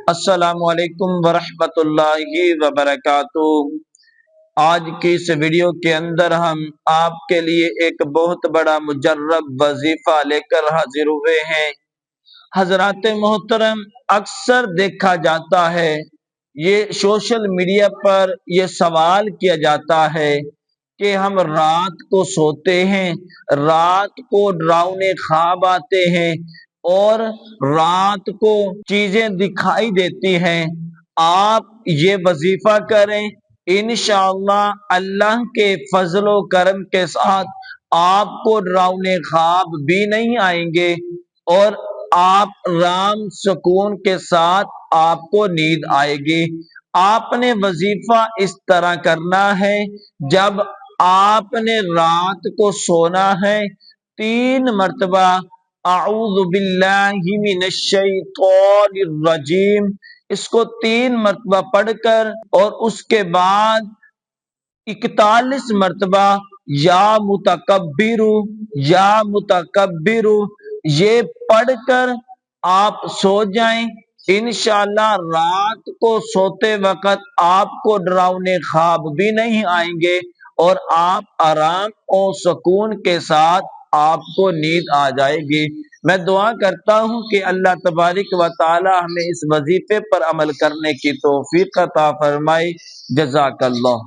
السلام علیکم ورحمۃ اللہ وبرکاتہ۔ آج کی اس ویڈیو کے اندر ہم آپ کے لیے ایک بہت بڑا مجرب وظیفہ لے کر حاضر ہوئے ہیں۔ حضرات محترم، اکثر دیکھا جاتا ہے، یہ سوشل میڈیا پر یہ سوال کیا جاتا ہے کہ ہم رات کو سوتے ہیں، رات کو ڈراؤنے خواب آتے ہیں اور رات کو چیزیں دکھائی دیتی ہیں، آپ یہ وظیفہ کریں، انشاءاللہ اللہ کے فضل و کرم کے ساتھ آپ کو ڈراؤنے خواب بھی نہیں آئیں گے اور آپ آرام سکون کے ساتھ آپ کو نیند آئے گی۔ آپ نے وظیفہ اس طرح کرنا ہے، جب آپ نے رات کو سونا ہے 3 مرتبہ اعوذ باللہ من الشیطان الرجیم، اس کو 3 مرتبہ پڑھ کر اور اس کے بعد 41 مرتبہ یا متکبر یا متکبر یہ پڑھ کر آپ سو جائیں۔ انشاءاللہ رات کو سوتے وقت آپ کو ڈراؤنے خواب بھی نہیں آئیں گے اور آپ آرام اور سکون کے ساتھ آپ کو نیند آ جائے گی۔ میں دعا کرتا ہوں کہ اللہ تبارک و تعالی ہمیں اس وظیفے پر عمل کرنے کی توفیق عطا فرمائے۔ جزاک اللہ۔